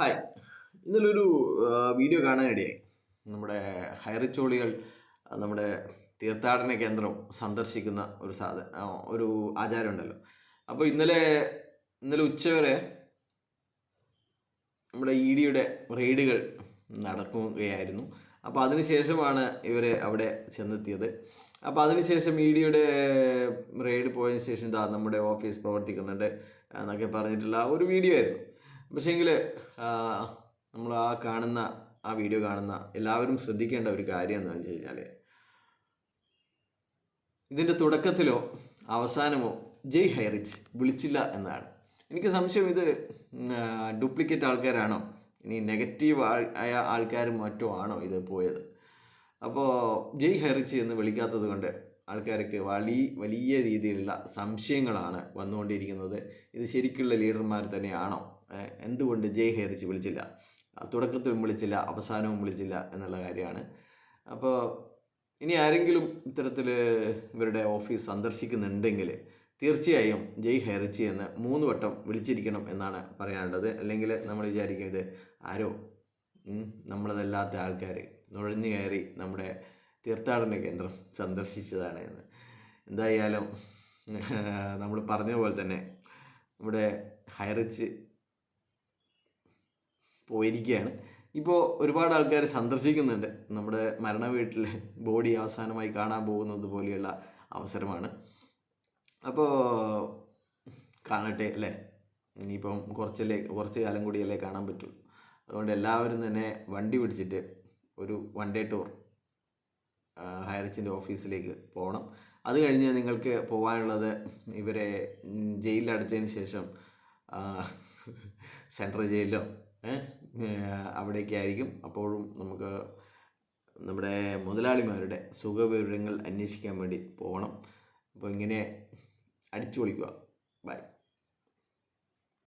Hi. ഇന്നലൊരു video കാണാനിടയായി. നമ്മുടെ ഹൈറിച്ചോളികൾ നമ്മുടെ തീർത്ഥാടന കേന്ദ്രം സന്ദർശിക്കുന്ന ഒരു ആചാരമുണ്ടല്ലോ. അപ്പോൾ ഇന്നലെ ഉച്ചവരെ നമ്മുടെ ഇഡിയുടെ റെയ്ഡുകൾ നടക്കുകയായിരുന്നു. അപ്പോൾ അതിനുശേഷമാണ് ഇവർ അവിടെ ചെന്നെത്തിയത്. അപ്പോൾ അതിനുശേഷം ഇഡിയുടെ റെയ്ഡ് പോയതിന് ശേഷം നമ്മുടെ ഓഫീസ് പ്രവർത്തിക്കുന്നുണ്ട് എന്നൊക്കെ പറഞ്ഞിട്ടുള്ള ഒരു വീഡിയോ ആയിരുന്നു. പക്ഷേങ്കിൽ നമ്മൾ ആ വീഡിയോ കാണുന്ന എല്ലാവരും ശ്രദ്ധിക്കേണ്ട ഒരു കാര്യം എന്താണെന്ന് വെച്ച് കഴിഞ്ഞാൽ, ഇതിൻ്റെ തുടക്കത്തിലോ അവസാനമോ ജയ് ഹൈറിച്ച് വിളിച്ചില്ല എന്നാണ്. എനിക്ക് സംശയം ഇത് ഡ്യൂപ്ലിക്കേറ്റ് ആൾക്കാരാണോ, ഇനി നെഗറ്റീവ് ആയ ആൾക്കാരും മറ്റോ ആണോ ഇത് പോയത്. അപ്പോൾ ജയ് ഹൈറിച്ച് എന്ന് വിളിക്കാത്തത് കൊണ്ട് ആൾക്കാർക്ക് വലിയ രീതിയിലുള്ള സംശയങ്ങളാണ് വന്നുകൊണ്ടിരിക്കുന്നത്. ഇത് ശരിക്കുള്ള ലീഡർമാർ തന്നെയാണോ? എന്തുകൊണ്ട് ജയ് ഹൈറിച്ച് വിളിച്ചില്ല, തുടക്കത്തിലും വിളിച്ചില്ല, അവസാനവും വിളിച്ചില്ല എന്നുള്ള കാര്യമാണ്. അപ്പോൾ ഇനി ആരെങ്കിലും ഇത്തരത്തിൽ ഇവരുടെ ഓഫീസ് സന്ദർശിക്കുന്നുണ്ടെങ്കിൽ തീർച്ചയായും ജയ് ഹൈറിച്ച് എന്ന് 3 വട്ടം വിളിച്ചിരിക്കണം എന്നാണ് പറയാനുള്ളത്. അല്ലെങ്കിൽ നമ്മൾ വിചാരിക്കും ഇത് ആരോ നമ്മളതല്ലാത്ത ആൾക്കാർ നുഴഞ്ഞു കയറി നമ്മുടെ തീർത്ഥാടന കേന്ദ്രം സന്ദർശിച്ചതാണ് എന്ന്. എന്തായാലും നമ്മൾ പറഞ്ഞ പോലെ തന്നെ നമ്മുടെ ഹൈറിച്ച് പോയിരിക്കുകയാണ്. ഇപ്പോൾ ഒരുപാട് ആൾക്കാർ സന്ദർശിക്കുന്നുണ്ട്. നമ്മുടെ മരണ വീട്ടിലെ ബോഡി അവസാനമായി കാണാൻ പോകുന്നത് പോലെയുള്ള അവസരമാണ്. അപ്പോൾ കാണട്ടെ അല്ലേ. ഇനിയിപ്പം കുറച്ച് കാലം കൂടിയല്ലേ കാണാൻ പറ്റുള്ളൂ. അതുകൊണ്ട് എല്ലാവരും തന്നെ വണ്ടി പിടിച്ചിട്ട് ഒരു 1 ഡേ ടൂർ ഹൈറിച്ചിൻ്റെ ഓഫീസിലേക്ക് പോകണം. അത് കഴിഞ്ഞ് നിങ്ങൾക്ക് പോകാനുള്ളത് ഇവരെ ജയിലിലടച്ചതിന് ശേഷം സെൻട്രൽ ജയിലിലോ അവിടേക്കായിരിക്കും. അപ്പോഴും നമുക്ക് നമ്മുടെ മുതലാളിമാരുടെ സുഖവിവരങ്ങൾ അന്വേഷിക്കാൻ വേണ്ടി പോകണം. അപ്പോൾ ഇങ്ങനെ അടിച്ചു പൊളിക്കുക. ബൈ.